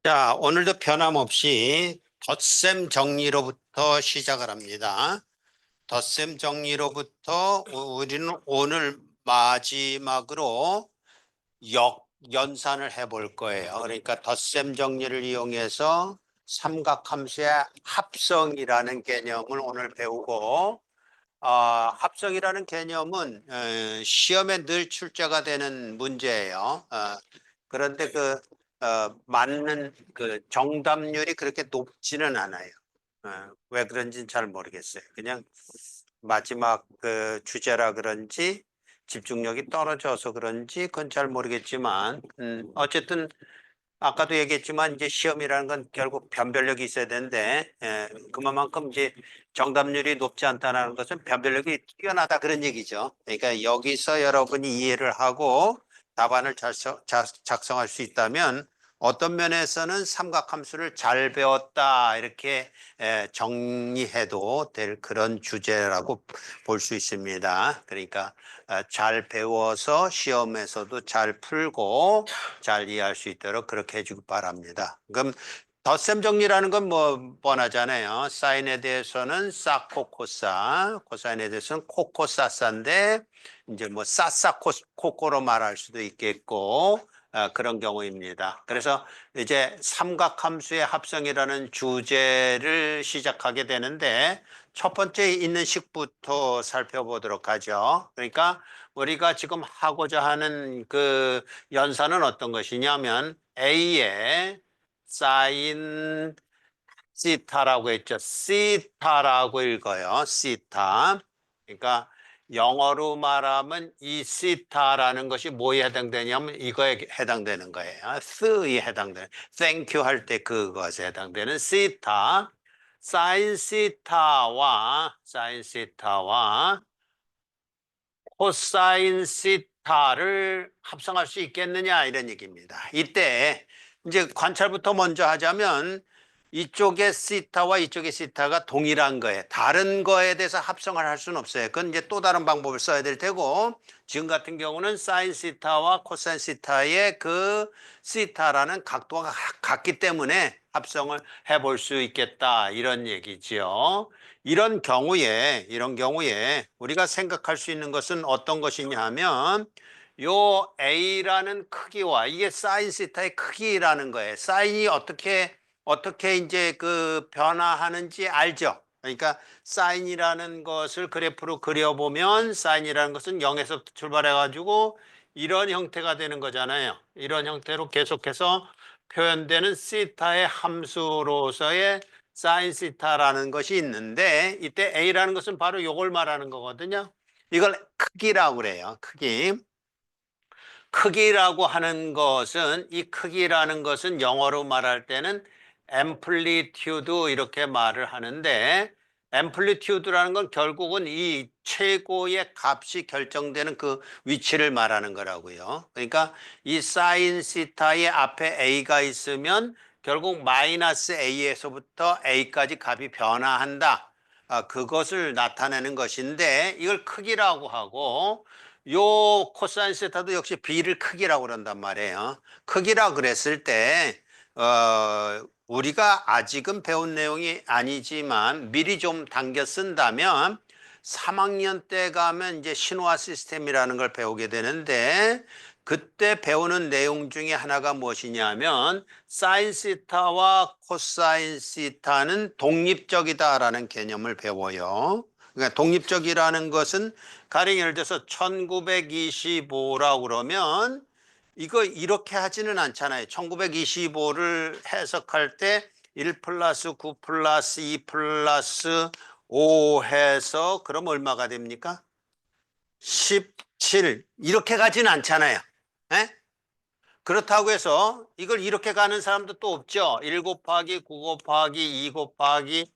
자, 오늘도 변함없이 덧셈 정리로부터 시작을 합니다. 덧셈 정리로부터 우리는 오늘 마지막으로 연산을 해볼 거예요. 그러니까 덧셈 정리를 이용해서 삼각함수의 합성이라는 개념을 오늘 배우고, 합성이라는 개념은 시험에 늘 출제가 되는 문제예요. 그런데 맞는 그 정답률이 그렇게 높지는 않아요. 왜 그런지는 잘 모르겠어요. 그냥 마지막 그 주제라 그런지 집중력이 떨어져서 그런지 그건 잘 모르겠지만, 어쨌든 아까도 얘기했지만 이제 시험이라는 건 결국 변별력이 있어야 되는데, 그만큼 이제 정답률이 높지 않다는 것은 변별력이 뛰어나다 그런 얘기죠. 그러니까 여기서 여러분이 이해를 하고 답안을 작성할 수 있다면 어떤 면에서는 삼각함수를 잘 배웠다 이렇게 정리해도 될 그런 주제라고 볼 수 있습니다. 그러니까 잘 배워서 시험에서도 잘 풀고 잘 이해할 수 있도록 그렇게 해주기 바랍니다. 그럼 덧셈 정리라는 건 뭐 뻔하잖아요. 사인에 대해서는 사코코사, 코사인에 대해서는 코코사사인데 이제 뭐 코코로 말할 수도 있겠고, 그런 경우입니다. 그래서 이제 삼각함수의 합성이라는 주제를 시작하게 되는데 첫 번째 있는 식부터 살펴보도록 하죠. 그러니까 우리가 지금 하고자 하는 그 연산은 어떤 것이냐면 A의 사인 시타라고 했죠. 시타라고 읽어요. 시타. 그러니까 영어로 말하면 이 시타라는 것이 뭐에 해당되냐면 이거에 해당되는 거예요. 스에 해당되는, thank you 할 때 그것에 해당되는 시타. 사인 시타와 코사인 시타를 합성할 수 있겠느냐 이런 얘기입니다. 이때 이제 관찰부터 먼저 하자면 이쪽의 시타와 이쪽의 시타가 동일한 거예요. 다른 거에 대해서 합성을 할 수는 없어요. 그건 이제 또 다른 방법을 써야 될 테고, 지금 같은 경우는 사인 시타와 코사인 시타의 그 시타라는 각도가 같기 때문에 합성을 해볼 수 있겠다 이런 얘기지요. 이런 경우에 우리가 생각할 수 있는 것은 어떤 것이냐 하면 요 A라는 크기와 이게 사인 시타의 크기라는 거예요. 사인이 어떻게 이제 그 변화하는지 알죠? 그러니까 사인이라는 것을 그래프로 그려보면 사인이라는 것은 0에서 출발해 가지고 이런 형태가 되는 거잖아요. 이런 형태로 계속해서 표현되는 시타의 함수로서의 사인 시타라는 것이 있는데 이때 A라는 것은 바로 이걸 말하는 거거든요. 이걸 크기라고 그래요. 크기라고 하는 것은 이 크기라는 것은 영어로 말할 때는 앰플리튜드 이렇게 말을 하는데 앰플리튜드라는 건 결국은 이 최고의 값이 결정되는 그 위치를 말하는 거라고요. 그러니까 이 사인 시타의 앞에 A가 있으면 결국 마이너스 A에서부터 A까지 값이 변화한다. 그것을 나타내는 것인데 이걸 크기라고 하고 요 코사인 세타도 역시 B를 크기라고 그런단 말이에요. 크기라 그랬을 때, 우리가 아직은 배운 내용이 아니지만 미리 좀 당겨 쓴다면 3학년 때 가면 이제 신호화 시스템이라는 걸 배우게 되는데 그때 배우는 내용 중에 하나가 무엇이냐면 사인 시타와 코사인 시타는 독립적이다라는 개념을 배워요. 그러니까 독립적이라는 것은 가령 예를 들어서 1925라고 그러면 이거 이렇게 하지는 않잖아요. 1925를 해석할 때 1 플러스 9 플러스 2 플러스 5 해서 그럼 얼마가 됩니까? 17 이렇게 가지는 않잖아요. 에? 그렇다고 해서 이걸 이렇게 가는 사람도 또 없죠. 1 곱하기 9 곱하기 2 곱하기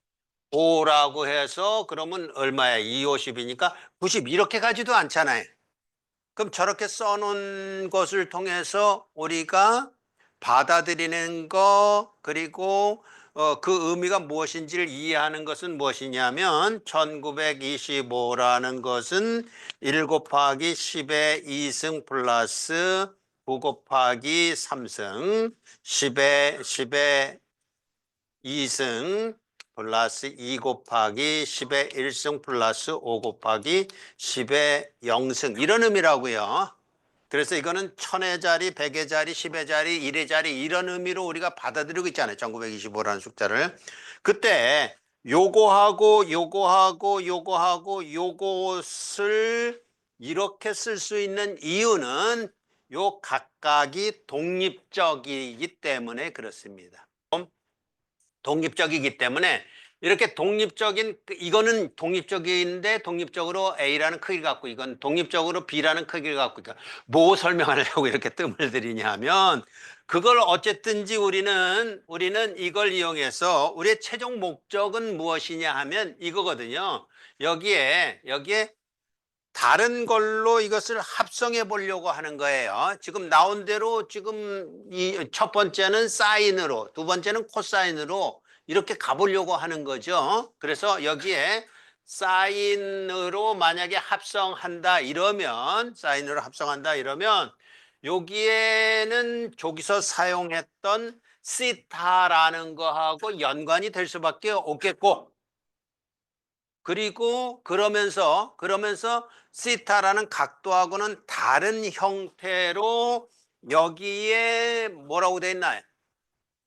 5라고 해서 그러면 얼마야? 2, 50이니까 90 이렇게 가지도 않잖아요. 그럼 저렇게 써놓은 것을 통해서 우리가 받아들이는 거 그리고 그 의미가 무엇인지를 이해하는 것은 무엇이냐면 1925라는 것은 1 곱하기 10의 2승 플러스 9 곱하기 3승 10의 2승 플러스 2 곱하기 10의 1승 플러스 5 곱하기 10의 0승 이런 의미라고요. 그래서 이거는 1000의 자리, 100의 자리, 10의 자리, 1의 자리 이런 의미로 우리가 받아들이고 있잖아요. 1925라는 숫자를. 그때 요거하고 요것을 이렇게 쓸 수 있는 이유는 요 각각이 독립적이기 때문에 그렇습니다. 독립적이기 때문에 이렇게 독립적인 이거는 독립적인데 독립적으로 A라는 크기를 갖고 이건 독립적으로 B라는 크기를 갖고 있다. 뭐 설명하려고 이렇게 뜸을 들이냐면 그걸 어쨌든지 우리는 이걸 이용해서 우리의 최종 목적은 무엇이냐 하면 이거거든요. 여기에 다른 걸로 이것을 합성해 보려고 하는 거예요. 지금 나온 대로 지금 이 첫 번째는 사인으로, 두 번째는 코사인으로 이렇게 가보려고 하는 거죠. 그래서 여기에 사인으로 만약에 사인으로 합성한다 이러면 여기에는 저기서 사용했던 시타라는 거하고 연관이 될 수밖에 없겠고 그리고 그러면서 시타라는 각도하고는 다른 형태로 여기에 뭐라고 돼 있나요?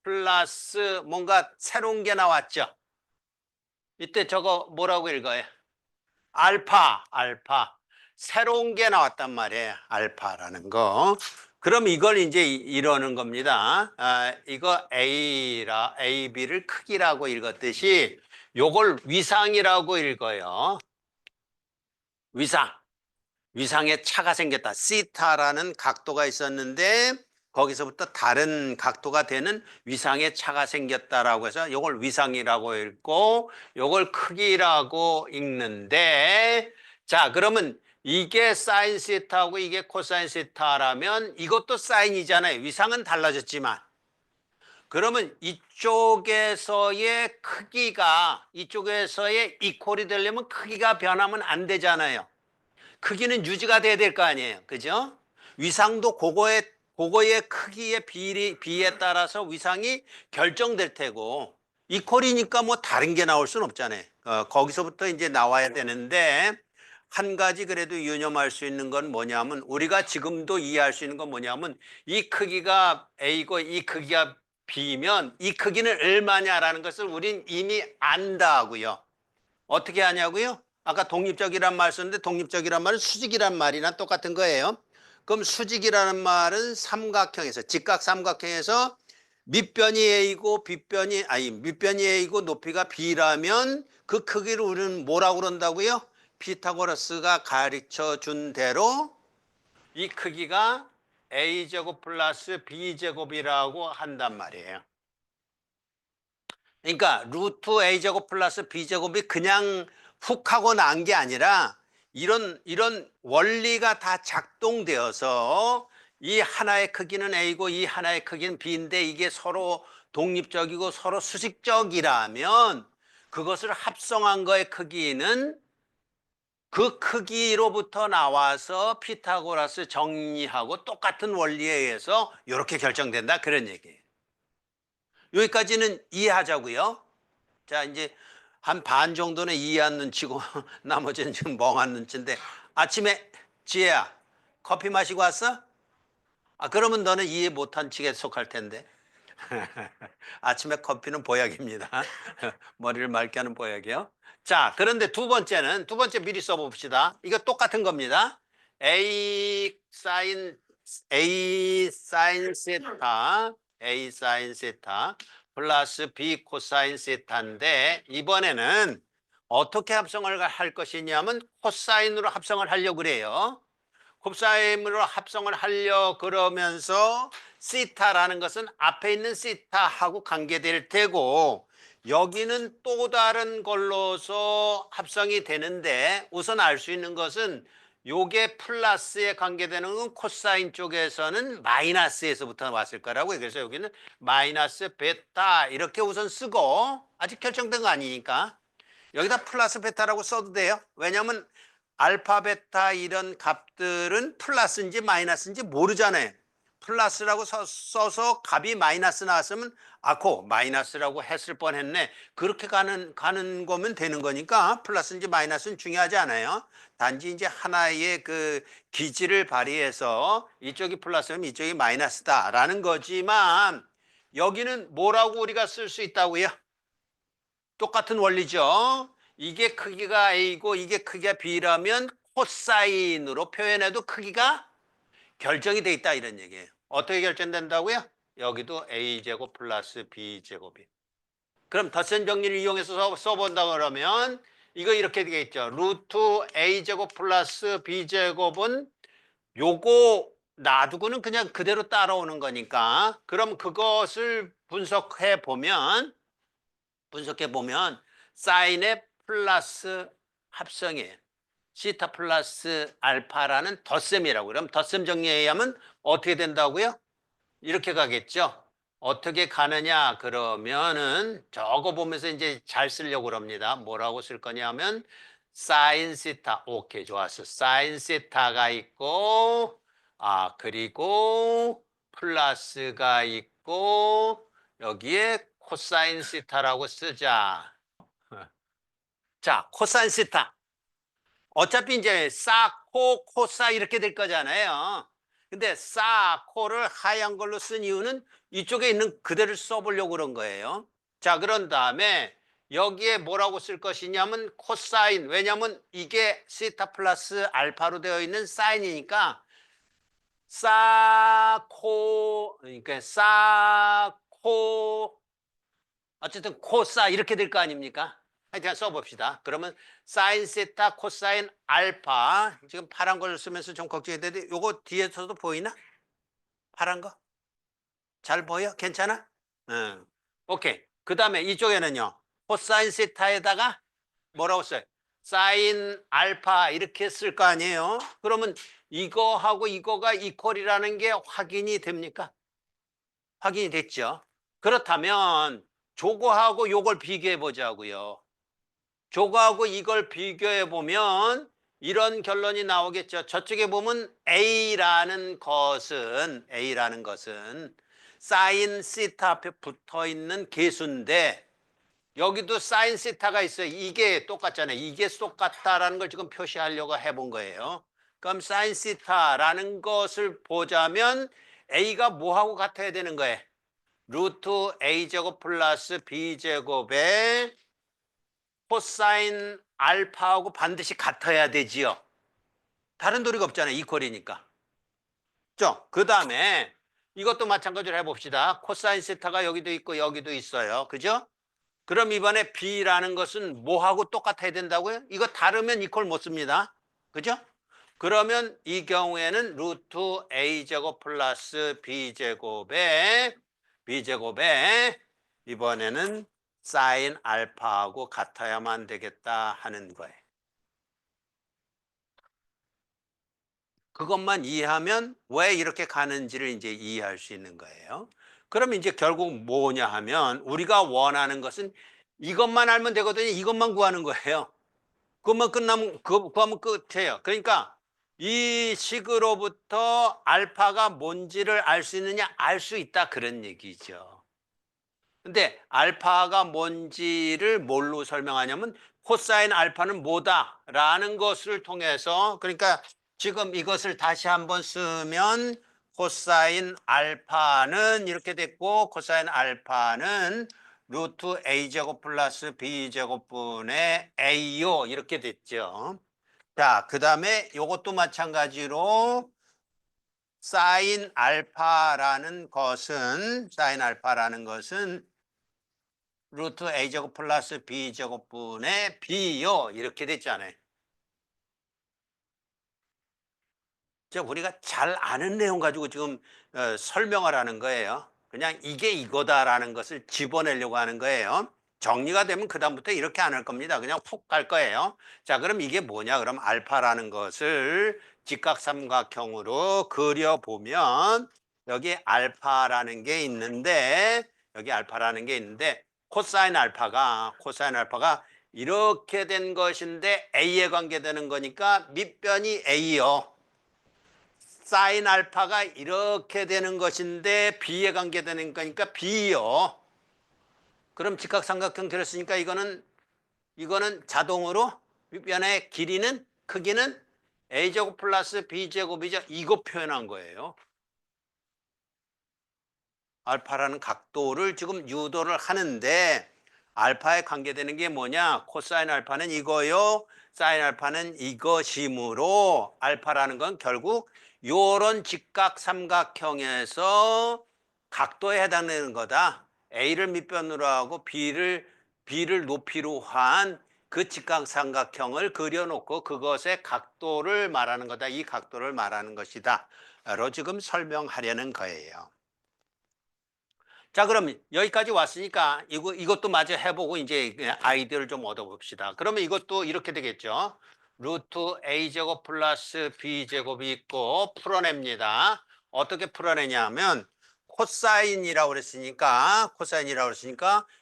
플러스 뭔가 새로운 게 나왔죠. 이때 저거 뭐라고 읽어요? 알파. 새로운 게 나왔단 말이에요. 알파라는 거. 그럼 이걸 이제 이러는 겁니다. 이거 A, B를 크기라고 읽었듯이 요걸 위상이라고 읽어요. 위상에 차가 생겼다. 시타라는 각도가 있었는데 거기서부터 다른 각도가 되는 위상에 차가 생겼다라고 해서 이걸 위상이라고 읽고 이걸 크기라고 읽는데 자 그러면 이게 사인 시타하고 이게 코사인 시타라면 이것도 사인이잖아요. 위상은 달라졌지만 그러면 이쪽에서의 이퀄이 되려면 크기가 변하면 안 되잖아요. 크기는 유지가 돼야 될 거 아니에요. 그죠? 위상도 그거의 크기의 비에 따라서 위상이 결정될 테고 이퀄이니까 뭐 다른 게 나올 수는 없잖아요. 거기서부터 이제 나와야 되는데 한 가지 그래도 유념할 수 있는 건 뭐냐면 우리가 지금도 이해할 수 있는 건 뭐냐면 이 크기가 A고 이 크기가 B면 이 크기는 얼마냐라는 것을 우린 이미 안다고요. 어떻게 하냐고요? 아까 독립적이란 말 썼는데 독립적이란 말은 수직이란 말이나 똑같은 거예요. 그럼 수직이라는 말은 삼각형에서 직각 삼각형에서 밑변이 밑변이 A고 높이가 B라면 그 크기를 우리는 뭐라고 그런다고요? 피타고라스가 가르쳐 준 대로 이 크기가 A제곱 플러스 B제곱이라고 한단 말이에요. 그러니까 루트 A제곱 플러스 B제곱이 그냥 훅 하고 난 게 아니라 이런 원리가 다 작동되어서 이 하나의 크기는 A고 이 하나의 크기는 B인데 이게 서로 독립적이고 서로 수직적이라면 그것을 합성한 거의 크기는 그 크기로부터 나와서 피타고라스 정리하고 똑같은 원리에 의해서 이렇게 결정된다 그런 얘기예요. 여기까지는 이해하자고요. 자 이제 한 반 정도는 이해한 눈치고 나머지는 지금 멍한 눈치인데 아침에 지혜야 커피 마시고 왔어? 그러면 너는 이해 못한 측에 속할 텐데 아침에 커피는 보약입니다. 머리를 맑게 하는 보약이요. 자 그런데 두 번째 미리 써봅시다. 이거 똑같은 겁니다. A 사인 세타 플러스 B 코사인 세타인데 이번에는 어떻게 합성을 할 것이냐면 코사인으로 합성을 하려고 그래요. 코사인으로 합성을 하려 그러면서 시타라는 것은 앞에 있는 시타하고 관계될 테고 여기는 또 다른 걸로서 합성이 되는데 우선 알 수 있는 것은 요게 플러스에 관계되는 건 코사인 쪽에서는 마이너스에서부터 왔을 거라고요. 그래서 여기는 마이너스 베타 이렇게 우선 쓰고 아직 결정된 거 아니니까 여기다 플러스 베타라고 써도 돼요. 왜냐하면 알파 베타 이런 값들은 플러스인지 마이너스인지 모르잖아요. 플러스라고 써서 값이 마이너스 나왔으면 아코 마이너스라고 했을 뻔했네. 그렇게 가는 거면 되는 거니까 플러스인지 마이너스는 중요하지 않아요. 단지 이제 하나의 그 기지를 발휘해서 이쪽이 플러스면 이쪽이 마이너스다라는 거지만 여기는 뭐라고 우리가 쓸 수 있다고요? 똑같은 원리죠. 이게 크기가 A고 이게 크기가 B라면 코사인으로 표현해도 크기가 결정이 돼 있다 이런 얘기예요. 어떻게 결정된다고요? 여기도 A제곱 플러스 B제곱이. 그럼 덧셈 정리를 이용해서 써본다 그러면 이거 이렇게 되겠죠. 루트 A제곱 플러스 B제곱은 요거 놔두고는 그냥 그대로 따라오는 거니까 그럼 그것을 분석해 보면 사인의 플러스 합성이에요. 시타 플러스 알파라는 덧셈이라고. 그럼 덧셈 정리하면 어떻게 된다고요? 이렇게 가겠죠. 어떻게 가느냐 그러면은 저거 보면서 이제 잘 쓰려고 그럽니다. 뭐라고 쓸 거냐면 사인 시타. 오케이, 좋았어. 사인 시타가 있고 그리고 플러스가 있고 여기에 코사인 시타라고 쓰자. 자, 코사인 시타. 어차피 이제 사코, 코사 이렇게 될 거잖아요. 근데 사코를 하얀 걸로 쓴 이유는 이쪽에 있는 그대로 써보려고 그런 거예요. 자, 그런 다음에 여기에 뭐라고 쓸 것이냐면 코사인. 왜냐면 이게 시타 플러스 알파로 되어 있는 사인이니까 사코, 그러니까 사코, 어쨌든 코사 이렇게 될 거 아닙니까? 하여튼 써봅시다. 그러면 사인 세타 코사인 알파. 지금 파란 걸 쓰면서 좀 걱정이 되는데 요거 뒤에서도 보이나? 파란 거? 잘 보여? 괜찮아? 응. 오케이. 그 다음에 이쪽에는요. 코사인 세타에다가 뭐라고 써요? 사인 알파 이렇게 쓸 거 아니에요? 그러면 이거하고 이거가 이퀄이라는 게 확인이 됩니까? 확인이 됐죠. 그렇다면 저거하고 요걸 비교해 보자고요. 저거하고 이걸 비교해 보면 이런 결론이 나오겠죠. 저쪽에 보면 A라는 것은 사인 시타 앞에 붙어 있는 계수인데 여기도 사인 시타가 있어요. 이게 똑같잖아요. 이게 똑같다라는 걸 지금 표시하려고 해본 거예요. 그럼 사인 시타라는 것을 보자면 A가 뭐하고 같아야 되는 거예요? 루트 A제곱 플러스 B제곱에 코사인 알파하고 반드시 같아야 되지요. 다른 도리가 없잖아요. 이퀄이니까. 그 다음에 이것도 마찬가지로 해봅시다. 코사인 세타가 여기도 있고 여기도 있어요. 그죠? 그럼 이번에 B라는 것은 뭐하고 똑같아야 된다고요? 이거 다르면 이퀄 못 씁니다. 그죠? 그러면 이 경우에는 루트 A제곱 플러스 B제곱에 이번에는 사인 알파하고 같아야만 되겠다 하는 거예요. 그것만 이해하면 왜 이렇게 가는지를 이제 이해할 수 있는 거예요. 그럼 이제 결국 뭐냐 하면 우리가 원하는 것은 이것만 알면 되거든요. 이것만 구하는 거예요. 그것만 끝나면 구하면 끝이에요. 그러니까 이 식으로부터 알파가 뭔지를 알 수 있느냐? 알 수 있다 그런 얘기죠. 근데 알파가 뭔지를 뭘로 설명하냐면 코사인 알파는 뭐다라는 것을 통해서 그러니까 지금 이것을 다시 한번 쓰면 코사인 알파는 이렇게 됐고 코사인 알파는 루트 A제곱 플러스 B제곱분의 A요 이렇게 됐죠. 자, 그 다음에 이것도 마찬가지로 사인 알파라는 것은 루트 A제곱 플러스 B제곱분의 B요 이렇게 됐잖아요. 우리가 잘 아는 내용 가지고 지금 설명을 하는 거예요. 그냥 이게 이거다라는 것을 집어내려고 하는 거예요. 정리가 되면 그다음부터 이렇게 안 할 겁니다. 그냥 푹 갈 거예요. 자, 그럼 이게 뭐냐? 그럼 알파라는 것을 직각삼각형으로 그려보면 여기 알파라는 게 있는데 코사인 알파가 이렇게 된 것인데 A에 관계되는 거니까 밑변이 A요. 사인 알파가 이렇게 되는 것인데 B에 관계되는 거니까 B요. 그럼 직각삼각형 그렸으니까 이거는 자동으로 윗변의 길이는 크기는 A제곱 플러스 B제곱이죠. 이거 표현한 거예요. 알파라는 각도를 지금 유도를 하는데 알파에 관계되는 게 뭐냐? 코사인 알파는 이거요. 사인 알파는 이것이므로 알파라는 건 결국 요런 직각삼각형에서 각도에 해당되는 거다. A를 밑변으로 하고 B를 높이로 한 그 직각삼각형을 그려놓고 그것의 각도를 말하는 거다. 이 각도를 말하는 것이다. 로 지금 설명하려는 거예요. 자, 그럼 여기까지 왔으니까 이것도 마저 해보고 이제 아이디어를 좀 얻어봅시다. 그러면 이것도 이렇게 되겠죠. 루트 A제곱 플러스 B제곱이 있고 풀어냅니다. 어떻게 풀어내냐면 코사인이라고 그랬으니까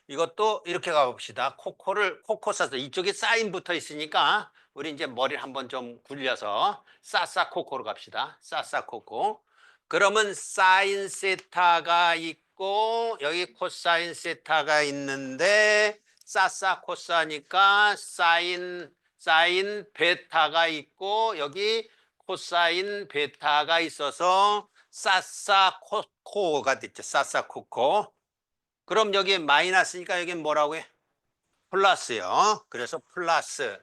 이것도 이렇게 가봅시다. 코코 써서 이쪽에 사인 붙어 있으니까 우리 이제 머리를 한번 좀 굴려서 싸싸코코로 갑시다. 싸싸코코. 그러면 사인 세타가 있고 여기 코사인 세타가 있는데 싸싸 코사니까 사인 베타가 있고 여기 코사인 베타가 있어서 싸싸 코코가 됐죠. 싸싸 코코. 그럼 여기 마이너스니까 여기 뭐라고 해? 플러스요. 그래서 플러스.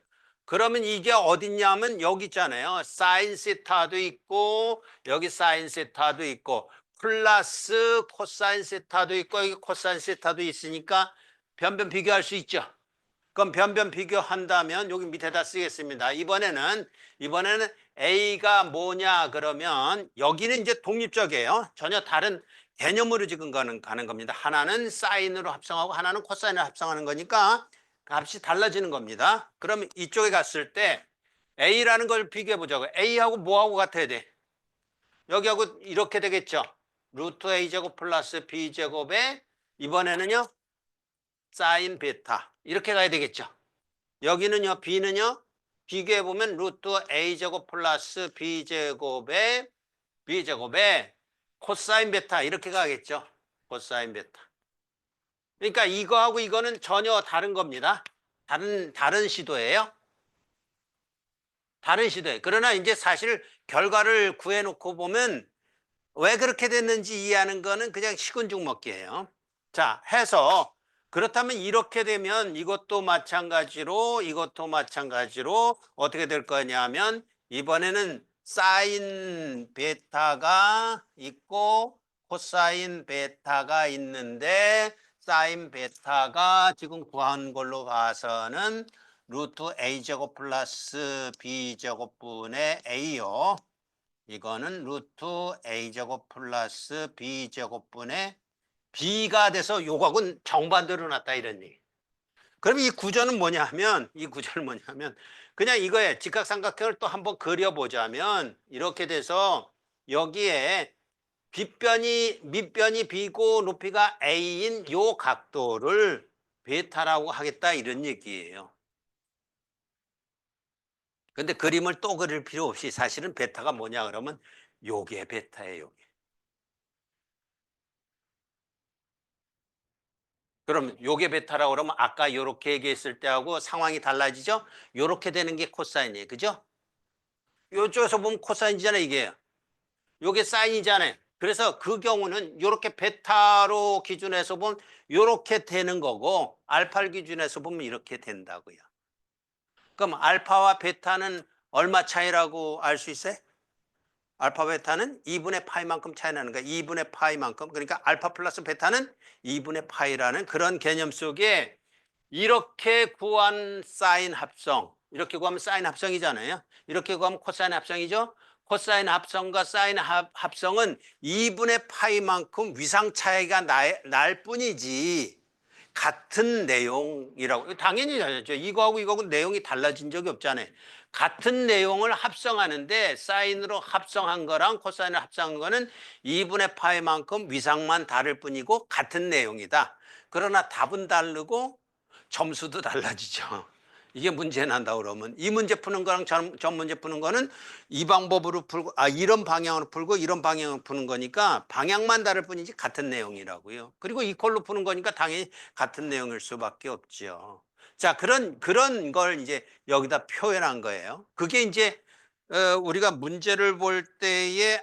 그러면 이게 어딨냐면 여기 있잖아요. 사인 세타도 있고 여기 사인 세타도 있고 플러스 코사인 세타도 있고 여기 코사인 세타도 있으니까 변변 비교할 수 있죠. 그럼 변변 비교한다면 여기 밑에다 쓰겠습니다. 이번에는 A가 뭐냐 그러면 여기는 이제 독립적이에요. 전혀 다른 개념으로 지금 가는 겁니다. 하나는 사인으로 합성하고 하나는 코사인으로 합성하는 거니까 값이 달라지는 겁니다. 그러면 이쪽에 갔을 때 A라는 걸 비교해 보자고요. A하고 뭐하고 같아야 돼? 여기하고 이렇게 되겠죠. 루트 A제곱 플러스 B제곱에 이번에는요 사인 베타 이렇게 가야 되겠죠. 여기는요 B는요 비교해 보면 루트 A제곱 플러스 B제곱에 코사인 베타 이렇게 가겠죠. 코사인 베타. 그러니까 이거하고 이거는 전혀 다른 겁니다. 다른 시도예요. 다른 시도예요. 그러나 이제 사실 결과를 구해놓고 보면 왜 그렇게 됐는지 이해하는 거는 그냥 식은죽 먹기예요. 자, 해서 그렇다면 이렇게 되면 이것도 마찬가지로 어떻게 될 거냐면 이번에는 사인 베타가 있고 코사인 베타가 있는데 사인 베타가 지금 구한 걸로 봐서는 루트 A제곱 플러스 B제곱분의 A요. 이거는 루트 A제곱 플러스 B제곱분의 B가 돼서 요각은 정반대로 났다 이런 얘기. 그럼 이 구조는 뭐냐면 그냥 이거에 직각삼각형을 또 한번 그려보자면 이렇게 돼서 여기에 밑변이 B고 높이가 A인 요 각도를 베타라고 하겠다 이런 얘기예요. 근데 그림을 또 그릴 필요 없이 사실은 베타가 뭐냐 그러면 요게 베타예요. 그럼 요게 베타라고 그러면 아까 요렇게 얘기했을 때하고 상황이 달라지죠? 요렇게 되는 게 코사인이에요. 그죠? 요쪽에서 보면 코사인이잖아요, 이게. 요게 사인이잖아요. 그래서 그 경우는 요렇게 베타로 기준해서 보면 요렇게 되는 거고 알파를 기준해서 보면 이렇게 된다고요. 그럼 알파와 베타는 얼마 차이라고 알 수 있어요? 알파 베타는 2분의 파이만큼 차이 나는 거야. 2분의 파이만큼. 그러니까 알파 플러스 베타는 2분의 파이라는 그런 개념 속에 이렇게 구한 사인 합성. 이렇게 구하면 사인 합성이잖아요. 이렇게 구하면 코사인 합성이죠. 코사인 합성과 사인 합성은 2분의 파이만큼 위상 차이가 날 뿐이지 같은 내용이라고. 당연히 알죠. 이거하고 이거하고 내용이 달라진 적이 없잖아요. 같은 내용을 합성하는데 사인으로 합성한 거랑 코사인으로 합성한 거는 2분의 파이만큼 위상만 다를 뿐이고 같은 내용이다. 그러나 답은 다르고 점수도 달라지죠. 이게 문제 난다 그러면 이 문제 푸는 거랑 저 문제 푸는 거는 이 방법으로 풀고 이런 방향으로 풀고 이런 방향으로 푸는 거니까 방향만 다를 뿐이지 같은 내용이라고요. 그리고 이퀄로 푸는 거니까 당연히 같은 내용일 수밖에 없죠. 자, 그런 걸 이제 여기다 표현한 거예요. 그게 이제 우리가 문제를 볼 때에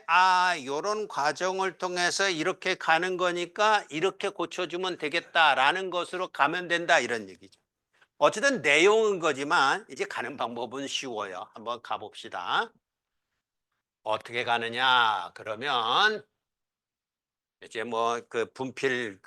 요런 과정을 통해서 이렇게 가는 거니까 이렇게 고쳐주면 되겠다라는 것으로 가면 된다 이런 얘기죠. 어쨌든 내용은 거지만 이제 가는 방법은 쉬워요. 한번 가봅시다. 어떻게 가느냐? 그러면 이제 뭐 그 분필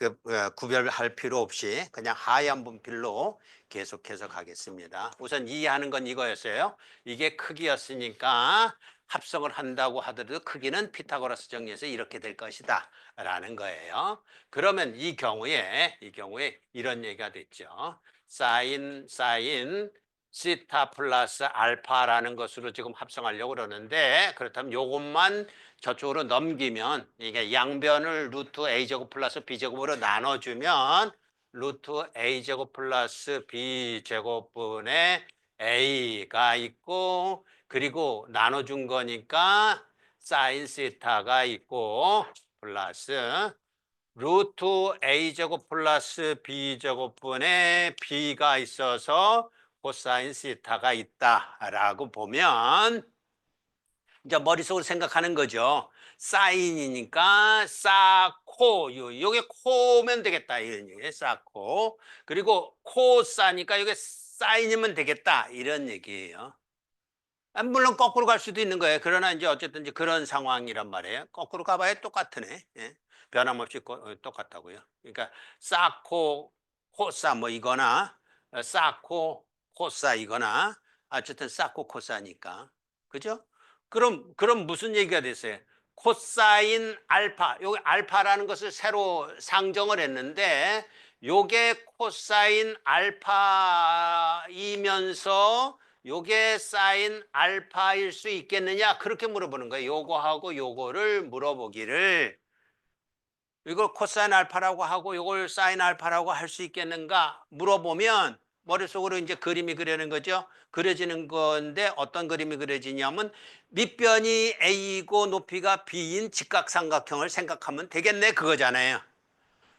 구별할 필요 없이 그냥 하얀 분필로 계속해서 가겠습니다. 우선 이해하는 건 이거였어요. 이게 크기였으니까 합성을 한다고 하더라도 크기는 피타고라스 정리에서 이렇게 될 것이다 라는 거예요. 그러면 이 경우에 이런 얘기가 됐죠. 사인 시타 플러스 알파라는 것으로 지금 합성하려고 그러는데, 그렇다면 요것만 저쪽으로 넘기면 이게 양변을 루트 a제곱 플러스 b제곱으로 나눠주면 루트 a제곱 플러스 b제곱분의 a가 있고, 그리고 나눠준 거니까 사인 시타가 있고 플러스 루트 a제곱 플러스 b제곱분의 b가 있어서 코사인 시타가 있다라고 보면 이제 머릿속으로 생각하는 거죠. 사인이니까 사코, 요게 코면 되겠다 이런 얘기예요. 사코. 그리고 코사니까 이게 사인이면 되겠다 이런 얘기예요. 물론 거꾸로 갈 수도 있는 거예요. 그러나 이제 어쨌든 이제 그런 상황이란 말이에요. 거꾸로 가봐야 똑같으네. 예. 변함없이 똑같다고요. 그러니까 사코 코사 뭐 이거나 사코 코사 이거나 어쨌든 사코 코사니까. 그죠? 그럼 무슨 얘기가 됐어요? 코사인 알파. 여기 알파라는 것을 새로 상정을 했는데 요게 코사인 알파이면서 요게 사인 알파일 수 있겠느냐? 그렇게 물어보는 거예요. 요거하고 요거를 물어보기를 이걸 코사인 알파라고 하고 요걸 사인 알파라고 할 수 있겠는가? 물어보면 머릿속으로 이제 그림이 그리는 거죠. 그려지는 건데 어떤 그림이 그려지냐면 밑변이 A이고 높이가 B인 직각삼각형을 생각하면 되겠네 그거잖아요.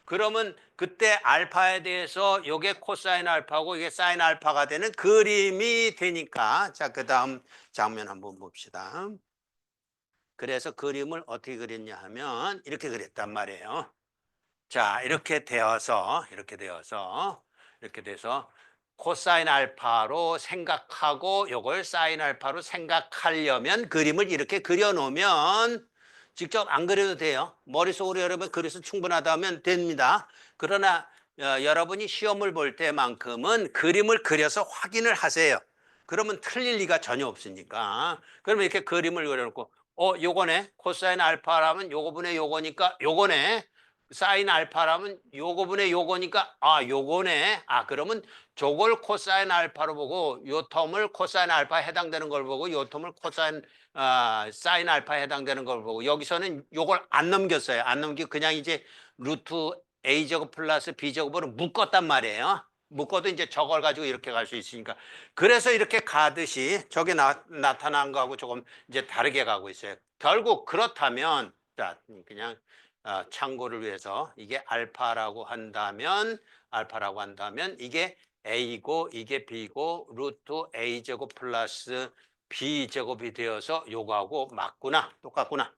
그러면 그때 알파에 대해서 요게 코사인 알파고 이게 사인 알파가 되는 그림이 되니까 자, 그다음 장면 한번 봅시다. 그래서 그림을 어떻게 그렸냐 하면 이렇게 그렸단 말이에요. 자, 이렇게 돼서 코사인 알파로 생각하고 요걸 사인 알파로 생각하려면 그림을 이렇게 그려 놓으면 직접 안 그려도 돼요. 머릿속으로 여러분 그려서 충분하다면 됩니다. 그러나 여러분이 시험을 볼 때만큼은 그림을 그려서 확인을 하세요. 그러면 틀릴 리가 전혀 없으니까. 그러면 이렇게 그림을 그려놓고 요거네. 코사인 알파라면 요거분의 요거니까 요거네. 사인 알파라면 요거분의 요거니까 요거네. 그러면 저걸 코사인 알파로 보고 요 텀을 코사인 알파에 해당되는 걸 보고 요 텀을 코사인 사인 알파에 해당되는 걸 보고 여기서는 요걸 안 넘겼어요. 안 넘기고 그냥 이제 루트 a제곱 플러스 b제곱으로 묶었단 말이에요. 묶어도 이제 저걸 가지고 이렇게 갈 수 있으니까. 그래서 이렇게 가듯이 저게 나타난 거하고 조금 이제 다르게 가고 있어요. 결국 그렇다면 자, 그냥 참고를 위해서 이게 알파라고 한다면 이게 a고 이게 b고 루트 a제곱 플러스 b제곱이 되어서 요거하고 맞구나. 똑같구나.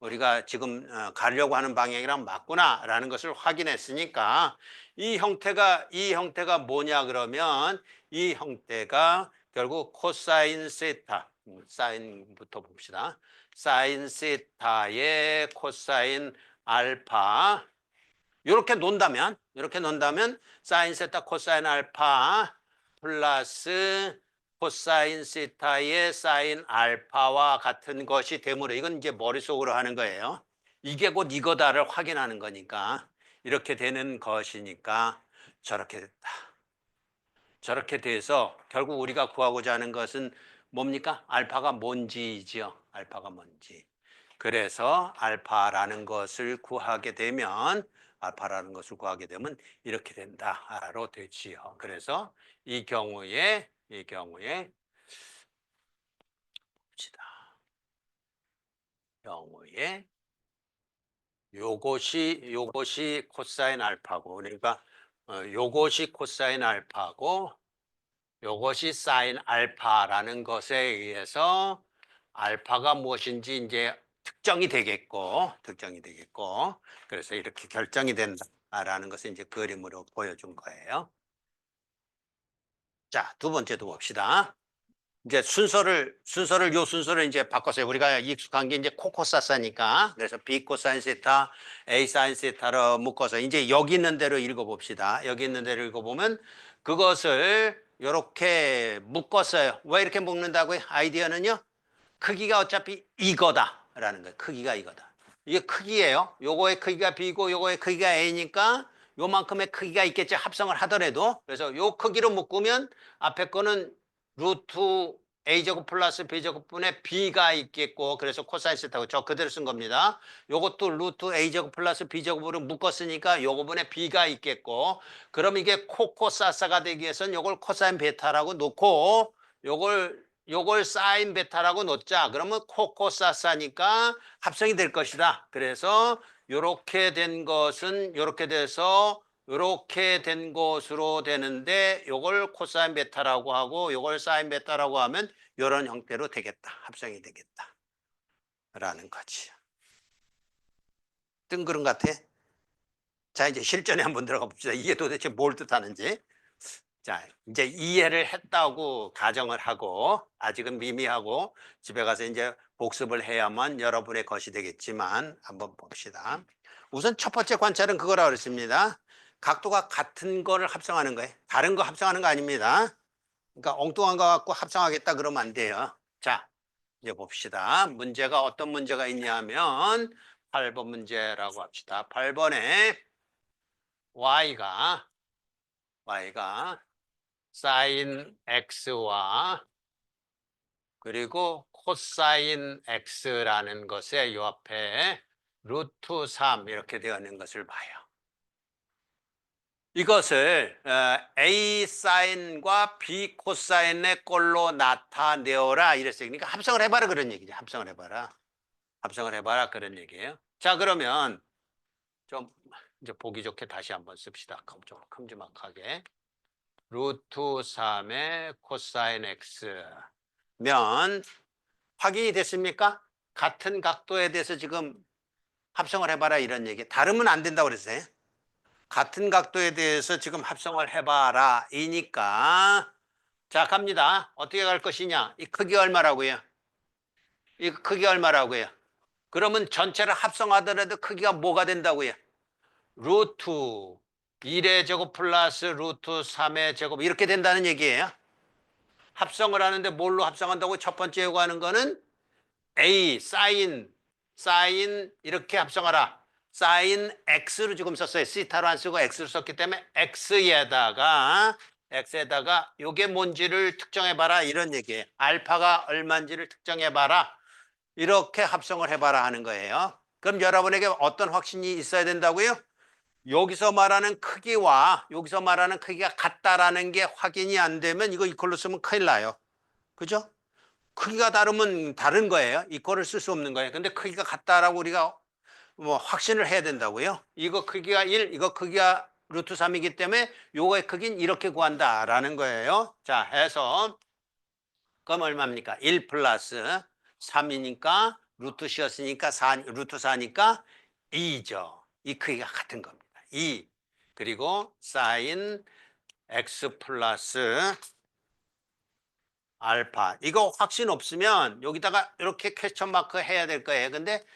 우리가 지금 가려고 하는 방향이랑 맞구나라는 것을 확인했으니까 이 형태가 뭐냐 그러면 이 형태가 결국 코사인 세타 사인부터 봅시다. 사인 세타의 코사인 알파 이렇게 논다면 사인 세타 코사인 알파 플러스 코사인 시타의 사인 알파와 같은 것이 되므로 이건 이제 머릿속으로 하는 거예요. 이게 곧 이거다를 확인하는 거니까 이렇게 되는 것이니까 저렇게 됐다. 저렇게 돼서 결국 우리가 구하고자 하는 것은 뭡니까? 알파가 뭔지죠. 알파가 뭔지. 그래서 알파라는 것을 구하게 되면 이렇게 된다로 되지요. 그래서 이 경우에 이 경우에 요것이 코사인 알파고, 그러니까 요것이 코사인 알파고 요것이 사인 알파라는 것에 의해서 알파가 무엇인지 이제 특정이 되겠고 그래서 이렇게 결정이 된다라는 것을 이제 그림으로 보여준 거예요. 자, 두 번째도 봅시다. 이제 순서를 이제 바꿨어요. 우리가 익숙한 게 이제 코코사사니까. 그래서 B 코사인 세타, A 사인 세타로 묶어서 이제 여기 있는 대로 읽어봅시다. 여기 있는 대로 읽어보면 그것을 이렇게 묶었어요. 왜 이렇게 묶는다고요? 아이디어는요. 크기가 어차피 이거다라는 거예요. 크기가 이거다. 이게 크기예요. 요거의 크기가 B고 요거의 크기가 A니까 요만큼의 크기가 있겠죠. 합성을 하더라도. 그래서 요 크기로 묶으면 앞에 거는 루트 A제곱 플러스 B제곱분의 B가 있겠고, 그래서 코사인 세타고 저 그대로 쓴 겁니다. 요것도 루트 A제곱 플러스 B제곱으로 묶었으니까 요거분의 B가 있겠고, 그럼 이게 코코사사가 되기 위해서는 요걸 코사인 베타라고 놓고 요걸 사인 베타라고 놓자. 그러면 코코사사니까 합성이 될 것이다. 그래서 요렇게 된 것은 요렇게 돼서 요렇게 된 것으로 되는데 요걸 코사인 베타라고 하고 요걸 사인 베타라고 하면 요런 형태로 되겠다. 합성이 되겠다. 라는 거지. 뜬그름 같아? 자, 이제 실전에 한번 들어가 봅시다. 이게 도대체 뭘 뜻하는지. 자, 이제 이해를 했다고 가정을 하고 아직은 미미하고 집에 가서 이제 복습을 해야만 여러분의 것이 되겠지만 한번 봅시다. 우선 첫 번째 관찰은 그거라고 그랬습니다. 각도가 같은 거를 합성하는 거예요. 다른 거 합성하는 거 아닙니다. 그러니까 엉뚱한 거 갖고 합성하겠다 그러면 안 돼요. 자, 이제 봅시다. 문제가 어떤 문제가 있냐면 8번 문제라고 합시다. 8번에 y가 사인 x와 그리고 코사인 x라는 것에 요 앞에 루트 3 이렇게 되어 있는 것을 봐요. 이것을 A 사인과 B 코사인의 꼴로 나타내어라 이랬어요. 그러니까 합성을 해봐라 그런 얘기죠. 합성을 해봐라 그런 얘기예요. 자, 그러면 좀 이제 보기 좋게 다시 한번 씁시다. 좀 큼지막하게. 루트 3의 코사인 x면 확인이 됐습니까? 같은 각도에 대해서 지금 합성을 해봐라 이런 얘기. 다르면 안 된다고 그랬어요. 같은 각도에 대해서 지금 합성을 해봐라 이니까 자, 갑니다. 어떻게 갈 것이냐? 이 크기 얼마라고요? 이 크기 얼마라고요? 그러면 전체를 합성하더라도 크기가 뭐가 된다고요? 루트 1의 제곱 플러스 루트 3의 제곱 이렇게 된다는 얘기예요. 합성을 하는데 뭘로 합성한다고? 첫 번째 요구하는 거는 A 사인 이렇게 합성하라. 사인 x로 지금 썼어요. 시타로 안 쓰고 x로 썼기 때문에 x에다가 요게 뭔지를 특정해 봐라 이런 얘기예요. 알파가 얼마인지를 특정해 봐라. 이렇게 합성을 해 봐라 하는 거예요. 그럼 여러분에게 어떤 확신이 있어야 된다고요? 여기서 말하는 크기와 여기서 말하는 크기가 같다라는 게 확인이 안 되면 이거 이퀄로 쓰면 큰일 나요. 그죠? 크기가 다르면 다른 거예요. 이퀄을 쓸 수 없는 거예요. 근데 크기가 같다라고 우리가 뭐 확신을 해야 된다고요. 이거 크기가 1, 이거 크기가 루트 3이기 때문에 요거의 크기는 이렇게 구한다라는 거예요. 자, 해서 그럼 얼마입니까? 1 플러스 3이니까 루트 씌었으니까 루트 4니까 2죠. 이 크기가 같은 겁니다. 2 그리고 사인 x 플러스 알파 이거 확신 없으면 여기다가 이렇게 퀘스천 마크 해야 될 거예요. 근데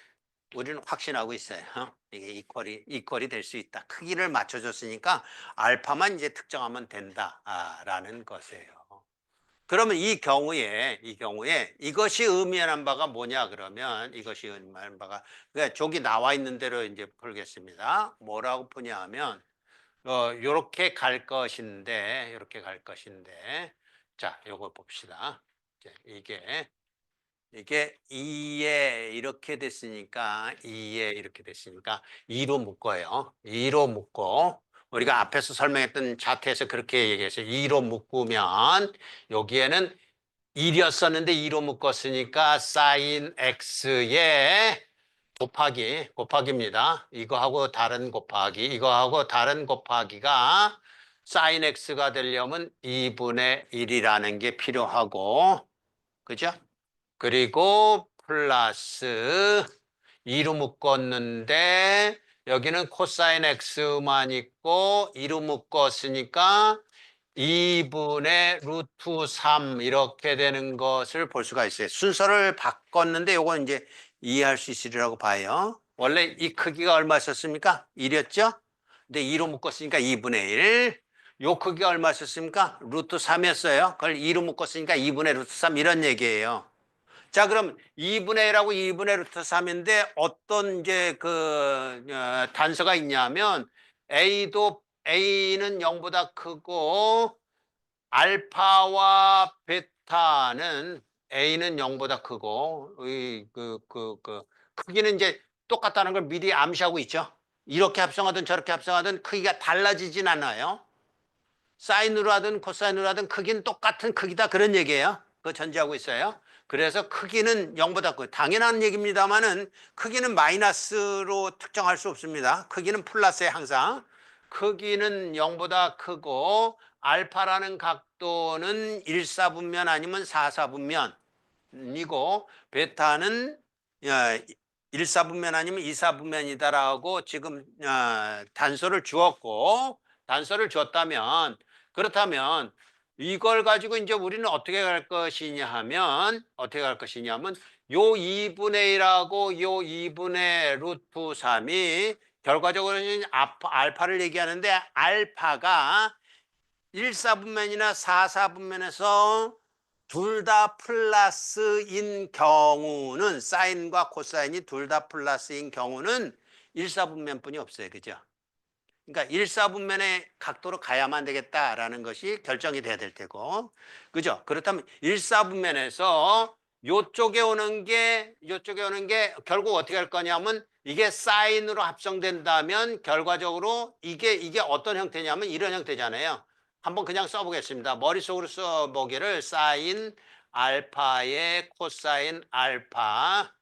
우리는 확신하고 있어요. 이게 이퀄이 될 수 있다. 크기를 맞춰줬으니까 알파만 이제 특정하면 된다라는 것이에요. 그러면 이 경우에 이것이 의미하는 바가 뭐냐 그러면 이것이 의미하는 바가 그러니까 저기 나와 있는 대로 이제 풀겠습니다. 뭐라고 푸냐하면 요렇게 갈 것인데 자, 요거 봅시다. 이게 2에 이렇게 됐으니까 2로 묶어요. 2로 묶고 우리가 앞에서 설명했던 차트에서 그렇게 얘기했어요. 2로 묶으면 여기에는 1이었었는데 2로 묶었으니까 사인 x에 곱하기입니다. 이거하고 다른 곱하기, 이거하고 다른 곱하기가 사인 x가 되려면 2분의 1이라는 게 필요하고, 그죠? 그리고 플러스 2로 묶었는데 여기는 코사인 x만 있고 2로 묶었으니까 2분의 루트 3 이렇게 되는 것을 볼 수가 있어요. 순서를 바꿨는데 요건 이제 이해할 수 있으리라고 봐요. 원래 이 크기가 얼마였습니까? 1이었죠? 근데 2로 묶었으니까 2분의 1. 요 크기가 얼마였습니까? 루트 3이었어요. 그걸 2로 묶었으니까 2분의 루트 3 이런 얘기예요. 자, 그럼 2분의 1하고 2분의 루트 3인데 어떤 이제 단서가 있냐면 A는 0보다 크고 알파와 베타는 A는 0보다 크고 크기는 이제 똑같다는 걸 미리 암시하고 있죠. 이렇게 합성하든 저렇게 합성하든 크기가 달라지진 않아요. 사인으로 하든 코사인으로 하든 크기는 똑같은 크기다 그런 얘기예요. 그거 전제하고 있어요. 그래서 크기는 0보다 크고 당연한 얘기입니다만은 크기는 마이너스로 특정할 수 없습니다. 크기는 플러스에 항상. 크기는 0보다 크고 알파라는 각도는 1사분면 아니면 4사분면이고 베타는 1사분면 아니면 2사분면이다라고 지금 단서를 주었고 단서를 줬다면 그렇다면 이걸 가지고 이제 우리는 어떻게 갈 것이냐 하면 요 2분의 1하고 요 2분의 루트 3이 결과적으로는 알파를 얘기하는데 알파가 1사분면이나 4사분면에서 둘 다 플러스인 경우는 사인과 코사인이 둘 다 플러스인 경우는 1사분면뿐이 없어요. 그죠? 그러니까 1사분면의 각도로 가야만 되겠다라는 것이 결정이 돼야 될 테고. 그죠? 그렇다면 1사분면에서 요쪽에 오는 게 결국 어떻게 할 거냐면 이게 사인으로 합성된다면 결과적으로 이게 어떤 형태냐면 이런 형태잖아요. 한번 그냥 써보겠습니다. 머릿속으로 써보기를 사인 알파의 코사인 알파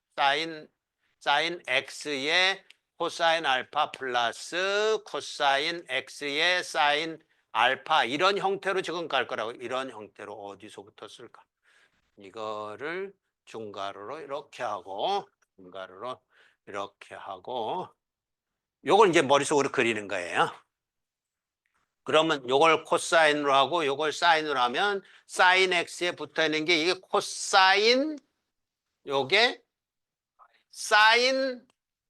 사인 x의 코사인 알파 플러스 코사인 x의 사인 알파 이런 형태로 지금 갈 거라고. 이런 형태로 어디서부터 쓸까? 이거를 중괄호로 이렇게 하고 중괄호로 이렇게 하고 요걸 이제 머릿속으로 그리는 거예요. 그러면 요걸 코사인으로 하고 요걸 사인으로 하면 사인 x에 붙어 있는 게 이게 코사인 요게 사인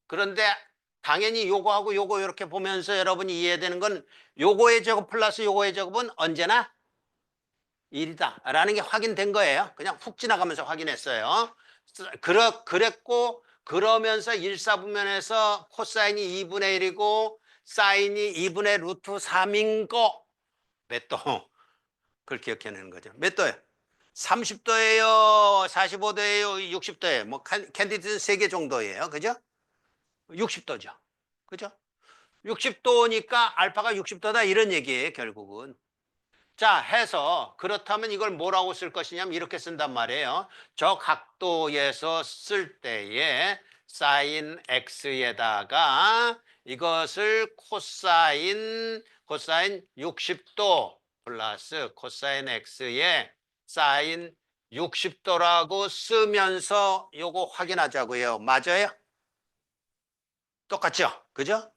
그런데 당연히 요거하고 요거 이렇게 보면서 여러분이 이해되는 건 요거의 제곱 플러스 요거의 제곱은 언제나 1이다 라는 게 확인된 거예요. 그냥 훅 지나가면서 확인했어요. 그랬고 그러면서 1사분면에서 코사인이 2분의 1이고 사인이 2분의 루트 3인 거 몇 도? 그걸 기억해내는 거죠. 몇 도예요? 30도예요? 45도예요? 60도예요? 뭐 캔디드는 3개 정도예요. 그죠? 60도죠. 그죠? 60도니까 알파가 60도다 이런 얘기예요, 결국은. 자, 해서 그렇다면 이걸 뭐라고 쓸 것이냐면 이렇게 쓴단 말이에요. 저 각도에서 쓸 때에 사인 x에다가 이것을 코사인 60도 플러스 코사인 x에 사인 60도라고 쓰면서 요거 확인하자고요. 맞아요? 똑같죠? 그죠?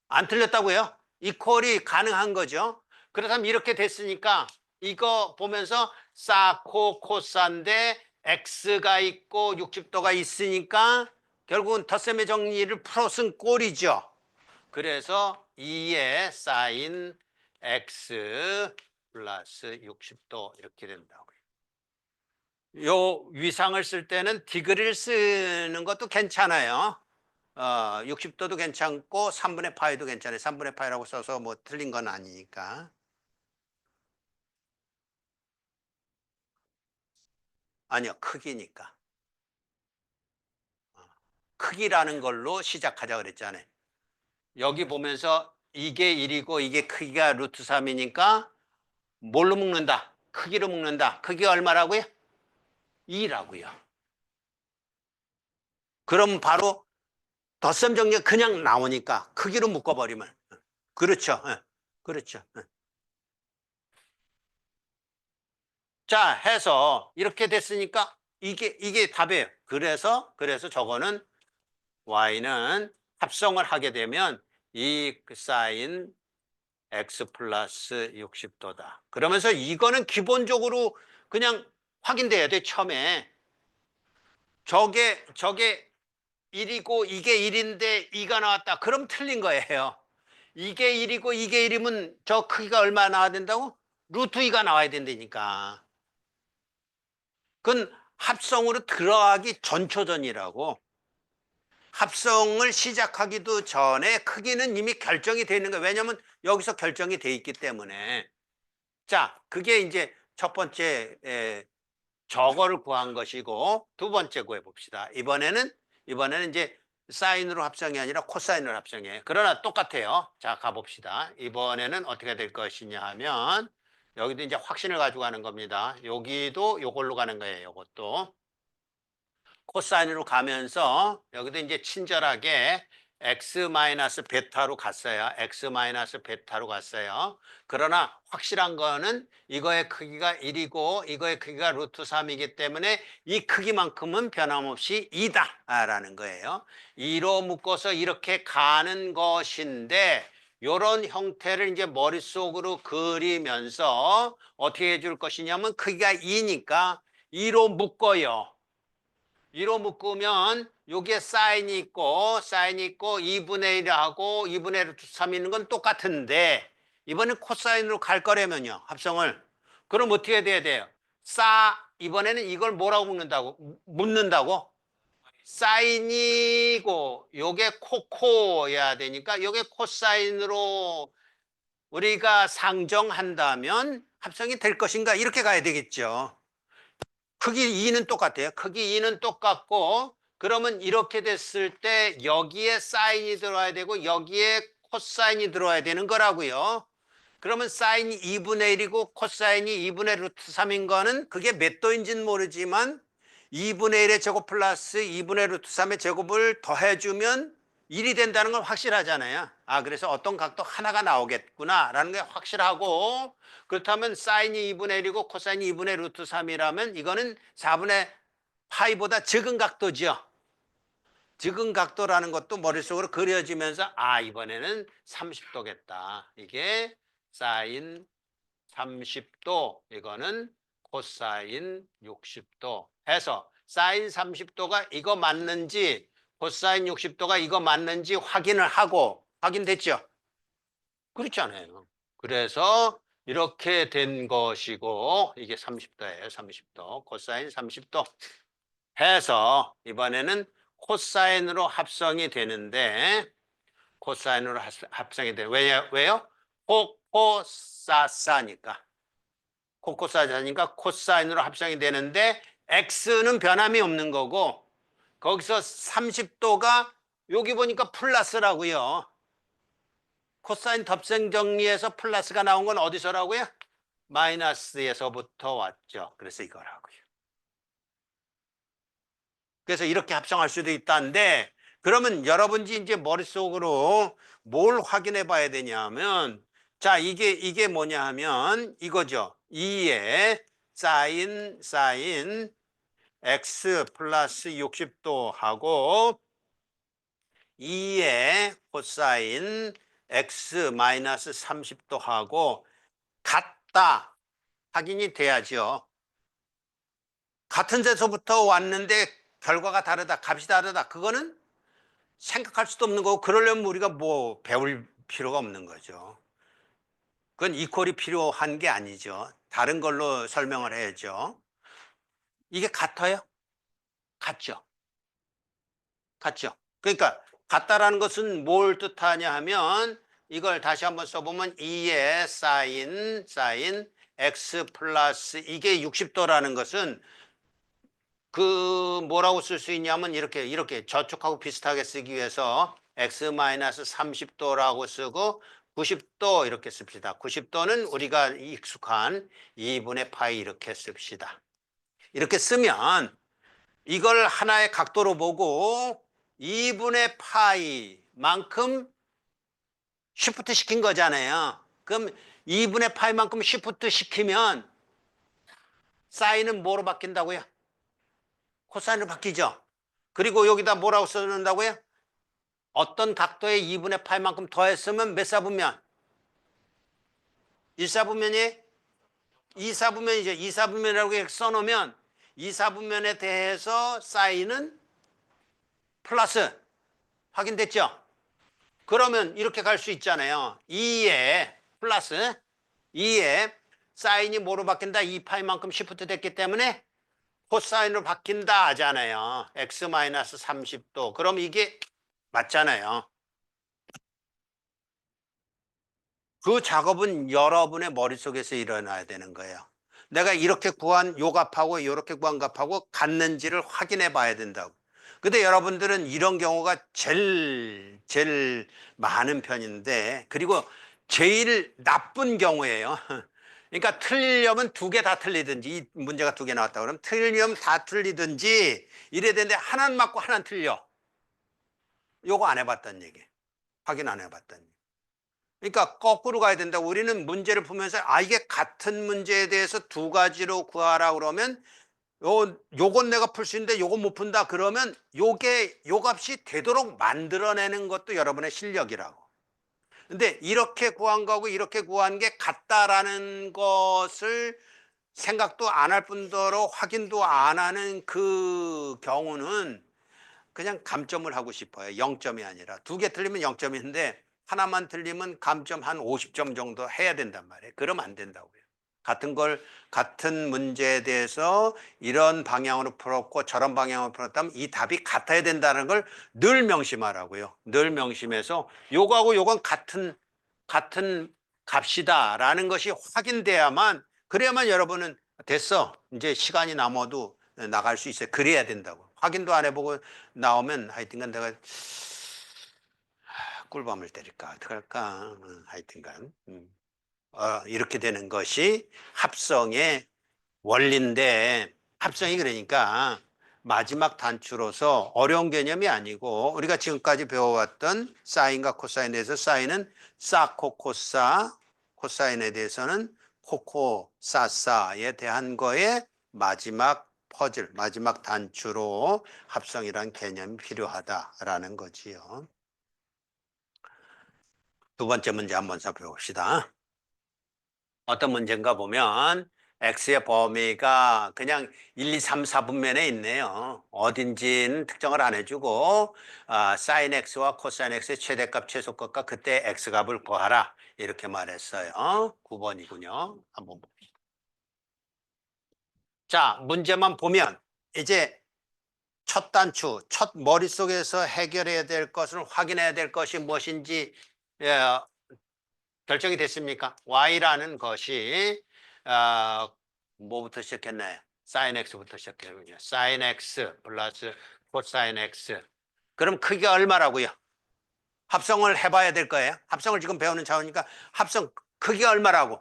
안 틀렸다고요? 이퀄이 가능한 거죠. 그렇다면 이렇게 됐으니까 이거 보면서 사코 코사인데 x가 있고 60도가 있으니까 결국은 덧셈의 정리를 풀어 쓴 꼴이죠. 그래서 2의 사인 x 플러스 60도 이렇게 된다고요. 요 위상을 쓸 때는 디그리를 쓰는 것도 괜찮아요. 60도도 괜찮고 3분의 파이도 괜찮아요. 3분의 파이라고 써서 뭐 틀린 건 아니니까. 아니요, 크기니까. 크기라는 걸로 시작하자 그랬잖아요. 여기 보면서 이게 1이고 이게 크기가 루트 3이니까 뭘로 묶는다? 크기로 묶는다. 크기가 얼마라고요? 2라고요. 그럼 바로 덧셈 정리가 그냥 나오니까 크기로 묶어버리면. 그렇죠. 예. 그렇죠. 예. 자, 해서 이렇게 됐으니까 이게 답이에요. 그래서 저거는 y는 합성을 하게 되면 이 사인 x 플러스 60도다. 그러면서 이거는 기본적으로 그냥 확인돼야 돼, 처음에. 저게 1이고 이게 1인데 2가 나왔다. 그럼 틀린 거예요. 이게 1이고 이게 1이면 저 크기가 얼마 나와야 된다고? 루트 2가 나와야 된다니까. 그건 합성으로 들어가기 전초전이라고. 합성을 시작하기도 전에 크기는 이미 결정이 돼 있는 거예요. 왜냐하면 여기서 결정이 돼 있기 때문에. 자, 그게 이제 첫 번째 저거를 구한 것이고 두 번째 구해 봅시다. 이번에는 이제 사인으로 합성이 아니라 코사인으로 합성이에요. 그러나 똑같아요. 자, 가봅시다. 이번에는 어떻게 될 것이냐 하면 여기도 이제 확신을 가지고 가는 겁니다. 여기도 요걸로 가는 거예요. 요것도. 코사인으로 가면서 여기도 이제 친절하게 x 베타로 갔어요. x 베타로 갔어요. 그러나 확실한 거는 이거의 크기가 1이고 이거의 크기가 루트 3이기 때문에 이 크기만큼은 변함없이 2다라는 거예요. 2로 묶어서 이렇게 가는 것인데 이런 형태를 이제 머릿속으로 그리면서 어떻게 해줄 것이냐면 크기가 2니까 2로 묶어요. 2로 묶으면 여기에 사인이 있고 2분의 1하고 2분의 루트 3 있는 건 똑같은데 이번엔 코사인으로 갈 거라면요. 합성을. 그럼 어떻게 돼야 돼요? 이번에는 이걸 뭐라고 묻는다고? 사인이고 요게 코코여야 되니까 요게 코사인으로 우리가 상정한다면 합성이 될 것인가? 이렇게 가야 되겠죠. 크기 2는 똑같아요. 크기 2는 똑같고 그러면 이렇게 됐을 때 여기에 사인이 들어와야 되고 여기에 코사인이 들어와야 되는 거라고요. 그러면 사인이 2분의 1이고 코사인이 2분의 루트 3인 거는 그게 몇 도인지는 모르지만 2분의 1의 제곱 플러스 2분의 루트 3의 제곱을 더해주면 1이 된다는 건 확실하잖아요. 그래서 어떤 각도 하나가 나오겠구나라는 게 확실하고 그렇다면 사인이 2분의 1이고 코사인이 2분의 루트 3이라면 이거는 4분의 파이보다 적은 각도죠. 적은 각도라는 것도 머릿속으로 그려지면서 이번에는 30도겠다. 이게 사인 30도, 이거는 코사인 60도 해서 사인 30도가 이거 맞는지 코사인 60도가 이거 맞는지 확인을 하고 확인됐죠? 그렇지 않아요. 그래서 이렇게 된 것이고 이게 30도예요. 30도. 코사인 30도 해서 이번에는 코사인으로 합성이 되는데 코사인으로 합성이 돼요. 왜요? 코코사사니까. 코코사사니까 코사인으로 합성이 되는데 x는 변함이 없는 거고 거기서 30도가 여기 보니까 플러스라고요. 코사인 덥셈 정리에서 플러스가 나온 건 어디서라고요? 마이너스에서부터 왔죠. 그래서 이거라고요. 그래서 이렇게 합성할 수도 있다는데 그러면 여러분이 이제 머릿속으로 뭘 확인해 봐야 되냐면 자, 이게 뭐냐 하면 이거죠. 2에 사인 x 플러스 60도 하고 2에 코사인 x 마이너스 30도 하고 같다. 확인이 돼야죠. 같은 데서부터 왔는데 결과가 다르다. 값이 다르다. 그거는 생각할 수도 없는 거고 그러려면 우리가 뭐 배울 필요가 없는 거죠. 그건 이퀄이 필요한 게 아니죠. 다른 걸로 설명을 해야죠. 이게 같아요? 같죠. 같죠. 그러니까 같다라는 것은 뭘 뜻하냐 하면 이걸 다시 한번 써보면 2의 사인 x 플러스 이게 60도라는 것은 그 뭐라고 쓸 수 있냐면 이렇게 저쪽하고 비슷하게 쓰기 위해서 x 마이너스 30도라고 쓰고 90도 이렇게 씁시다. 90도는 우리가 익숙한 2분의 파이 이렇게 씁시다. 이렇게 쓰면 이걸 하나의 각도로 보고 2분의 파이만큼 쉬프트 시킨 거잖아요. 그럼 2분의 파이만큼 쉬프트 시키면 사인은 뭐로 바뀐다고요? 코사인으로 바뀌죠. 그리고 여기다 뭐라고 써놓는다고요? 어떤 각도에 2분의 파이만큼 더했으면 몇 사분면? 1사분면이? 2사분면이죠. 2사분면이라고 써놓으면 2사분면에 대해서 사인은 플러스 확인됐죠? 그러면 이렇게 갈 수 있잖아요. 2에 플러스 2에 사인이 뭐로 바뀐다? 2파이만큼 시프트 됐기 때문에 코사인으로 바뀐다 하잖아요. x-30도. 그럼 이게 맞잖아요. 그 작업은 여러분의 머릿속에서 일어나야 되는 거예요. 내가 이렇게 구한 요 값하고 이렇게 구한 값하고 같는지를 확인해 봐야 된다고. 근데 여러분들은 이런 경우가 제일 많은 편인데, 그리고 제일 나쁜 경우예요. 그러니까 틀리려면 두 개 다 틀리든지, 이 문제가 두 개 나왔다 그러면 틀리려면 다 틀리든지 이래야 되는데 하나는 맞고 하나는 틀려. 요거 안 해봤다는 얘기. 확인 안 해봤다는 얘기. 그러니까 거꾸로 가야 된다. 우리는 문제를 보면서 이게 같은 문제에 대해서 두 가지로 구하라 그러면 요건 내가 풀 수 있는데 요건 못 푼다 그러면 요게 요 값이 되도록 만들어내는 것도 여러분의 실력이라고. 근데 이렇게 구한 거고 이렇게 구한 게 같다라는 것을 생각도 안 할 뿐더러 확인도 안 하는 그 경우는 그냥 감점을 하고 싶어요. 0점이 아니라. 두 개 틀리면 0점인데 하나만 틀리면 감점 한 50점 정도 해야 된단 말이에요. 그러면 안 된다고요. 같은 문제에 대해서 이런 방향으로 풀었고 저런 방향으로 풀었다면 이 답이 같아야 된다는 걸 늘 명심하라고요. 늘 명심해서 요거하고 요건 같은 값이다라는 것이 확인돼야만, 그래야만 여러분은 됐어. 이제 시간이 남아도 나갈 수 있어요. 그래야 된다고. 확인도 안 해보고 나오면 하여튼간 내가 꿀밤을 때릴까 어떡할까 하여튼간 이렇게 되는 것이 합성의 원리인데, 합성이 그러니까 마지막 단추로서 어려운 개념이 아니고 우리가 지금까지 배워왔던 사인과 코사인에 대해서 사인은 사코코사, 코사인에 대해서는 코코사사에 대한 거에 마지막 퍼즐, 마지막 단추로 합성이란 개념이 필요하다라는 거지요. 두 번째 문제 한번 살펴봅시다. 어떤 문제인가 보면 x의 범위가 그냥 1, 2, 3, 4분면에 있네요. 어딘지는 특정을 안 해주고 sin x와 cosine x의 최대값, 최소값과 그때 x값을 구하라 이렇게 말했어요. 9번이군요. 한번 봅시다. 자, 문제만 보면 이제 첫 단추, 첫 머릿속에서 해결해야 될 것을 확인해야 될 것이 무엇인지 결정이 됐습니까? y라는 것이 뭐부터 시작했나요? sin x부터 시작했군요. sin x 플러스 cosine x. 그럼 크기가 얼마라고요? 합성을 해봐야 될 거예요. 합성을 지금 배우는 차원이니까 합성 크기가 얼마라고?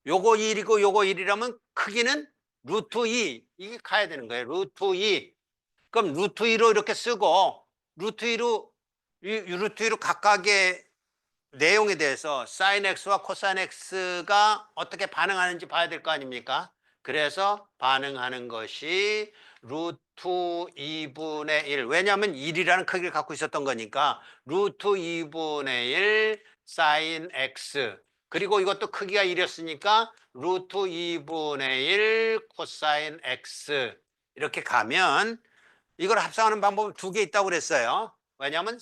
요거 1이고 요거 1이라면 크기는 루트 2. 이게 가야 되는 거예요. 루트 2. 그럼 루트 2로 이렇게 쓰고 루트 2로 각각의 내용에 대해서 sin x와 cosine x가 어떻게 반응하는지 봐야 될 거 아닙니까? 그래서 반응하는 것이 루트 2분의 1. 왜냐하면 1이라는 크기를 갖고 있었던 거니까 루트 2분의 1 sin x. 그리고 이것도 크기가 1이었으니까 루트 2분의 1 cosine x. 이렇게 가면 이걸 합성하는 방법은 두 개 있다고 그랬어요. 왜냐하면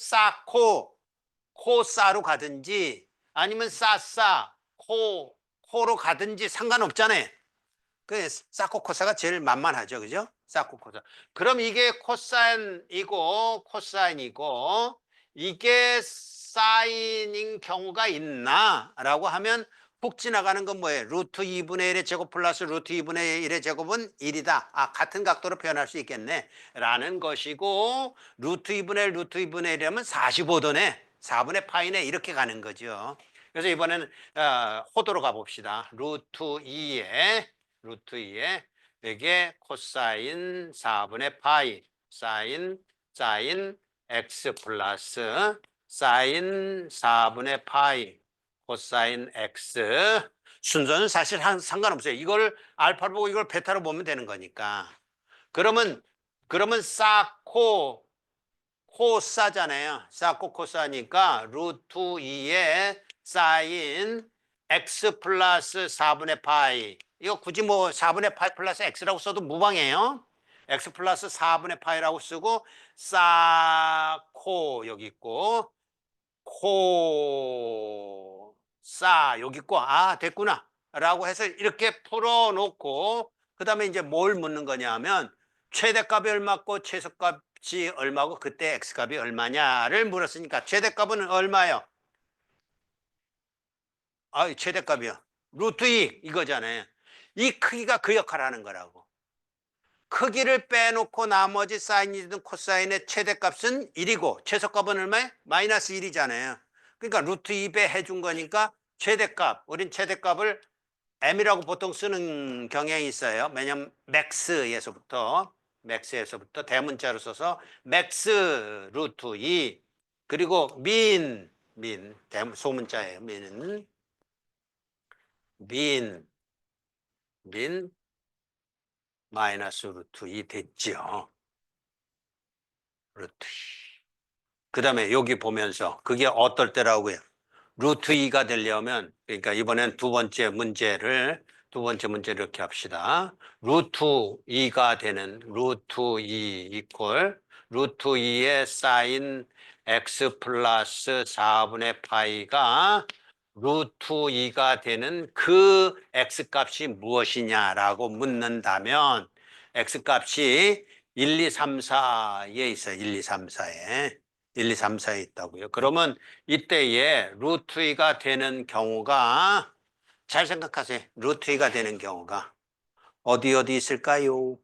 코사로 가든지 아니면 코로 가든지 상관없잖아요. 그 사코코사가 제일 만만하죠. 그죠? 사코코사. 그럼 이게 코사인이고 코사인이고 이게 사인인 경우가 있나? 라고 하면 훅 지나가는 건 뭐예요? 루트 2분의 1의 제곱 플러스 루트 2분의 1의 제곱은 1이다. 같은 각도로 표현할 수 있겠네. 라는 것이고 루트 2분의 1, 루트 2분의 1이라면 45도네. 4분의 파이네. 이렇게 가는 거죠. 그래서 이번에는 호도로 가봅시다. 루트 2에 여기에 코사인 4분의 파이 사인 x 플러스 사인 4분의 파이 코사인 x. 순서는 사실 상관없어요. 이걸 알파로 보고 이걸 베타로 보면 되는 거니까. 그러면 코사잖아요. 쌓고 코사니까 루트 2에 사인 x 플러스 4분의 파이. 이거 굳이 뭐 4분의 파이 플러스 x라고 써도 무방해요. x 플러스 4분의 파이라고 쓰고 쌓고 여기 있고 코사 여기 있고 아 됐구나 라고 해서 이렇게 풀어놓고 그 다음에 이제 뭘 묻는 거냐 하면 최대값이 얼마고 최소값이 얼마고 그때 x값이 얼마냐를 물었으니까 최대값은 얼마요? 아 최대값이요. 루트 2 이거잖아요. 이 크기가 그 역할을 하는 거라고. 크기를 빼놓고 나머지 사인이든 코사인의 최대값은 1이고 최소값은 얼마예요? 마이너스 1이잖아요. 그러니까 루트 2배 해준 거니까 최대값, 우린 최대값을 m이라고 보통 쓰는 경향이 있어요. 왜냐면 맥스에서부터 대문자로 써서 맥스 루트 2 그리고 소문자예요. 민 마이너스 루트 2 됐죠. 루트 2. 그 다음에 여기 보면서 그게 어떨 때라고요? 루트 2가 되려면 그러니까 이번엔 두 번째 문제를 이렇게 합시다. 루트 2가 되는 루트 2 이퀄 루트 2의 사인 x 플러스 4분의 파이가 루트 2가 되는 그 x 값이 무엇이냐라고 묻는다면 x 값이 1, 2, 3, 4에 있어요. 1, 2, 3, 4에. 1, 2, 3, 4에 있다고요. 그러면 이때에 루트 2가 되는 경우가 잘 생각하세요. 루트 2가 되는 경우가 어디 있을까요?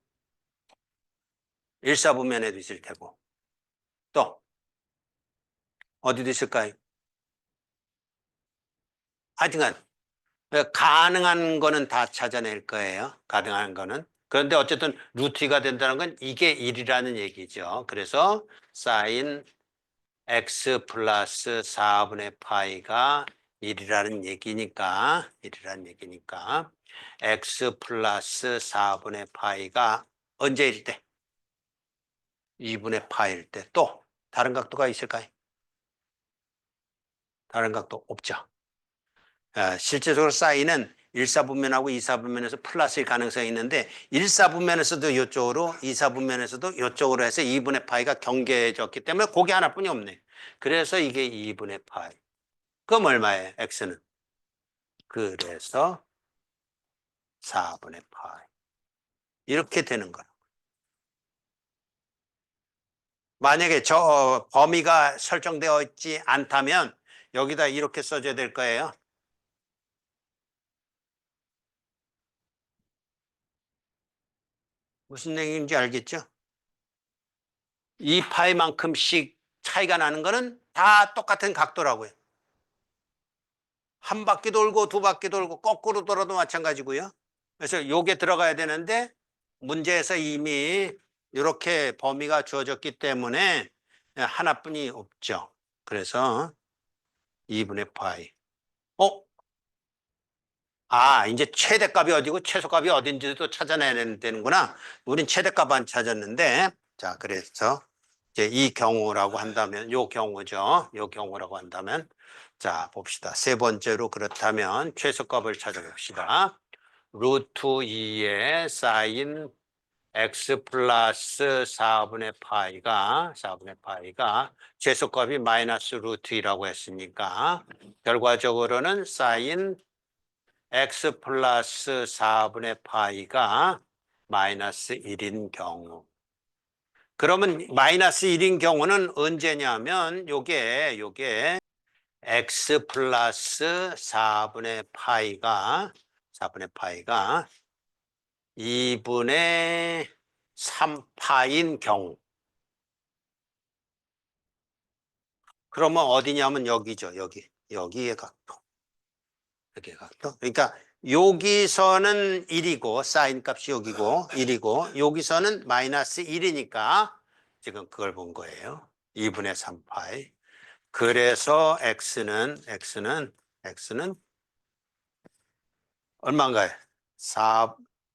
일사분면에도 있을 테고 또 어디도 있을까요? 하여튼간 가능한 거는 다 찾아낼 거예요. 가능한 거는. 그런데 어쨌든 루트 2가 된다는 건 이게 1이라는 얘기죠. 그래서 사인 x 플러스 4분의 파이가 1이라는 얘기니까 x 플러스 4분의 파이가 언제일 때? 2분의 파일 때. 또 다른 각도가 있을까요? 다른 각도 없죠. 실제적으로 사인은 1사분면하고 2사분면에서 플러스일 가능성이 있는데 1사분면에서도 이쪽으로 2사분면에서도 이쪽으로 해서 2분의 파이가 경계해졌기 때문에 그게 하나뿐이 없네. 그래서 이게 2분의 파이. 그럼 얼마예요? x는. 그래서 4분의 파이. 이렇게 되는 거예요. 만약에 저 범위가 설정되어 있지 않다면 여기다 이렇게 써줘야 될 거예요. 무슨 얘기인지 알겠죠? 이 파이만큼씩 차이가 나는 거는 다 똑같은 각도라고요. 한 바퀴 돌고 두 바퀴 돌고 거꾸로 돌아도 마찬가지고요. 그래서 요게 들어가야 되는데 문제에서 이미 이렇게 범위가 주어졌기 때문에 하나뿐이 없죠. 그래서 2분의 파이. 어? 이제 최대값이 어디고 최소값이 어딘지도 찾아내야 되는구나. 우린 최대값만 찾았는데, 자, 그래서 이제 이 경우라고 한다면, 요 경우죠. 요 경우라고 한다면, 자, 봅시다. 세 번째로 그렇다면 최소값을 찾아봅시다. 루트 2의 사인 x 플러스 4분의 파이가 최소값이 마이너스 루트 2라고 했으니까, 결과적으로는 사인 x 플러스 4분의 파이가 마이너스 1인 경우. 그러면 마이너스 1인 경우는 언제냐면 요게 x 플러스 4분의 파이가 2분의 3파인 경우. 그러면 어디냐면 여기죠. 여기의 각도. 이렇게 각도. 그러니까 여기서는 1이고 사인 값이 여기고 1이고 여기서는 마이너스 1이니까 지금 그걸 본 거예요. 2분의 3파이. 그래서 x는 얼마인가요?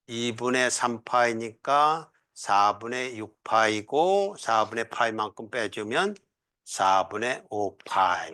2분의 3파이니까 4분의 6파이고 4분의 파이만큼 빼주면 4분의 5파이.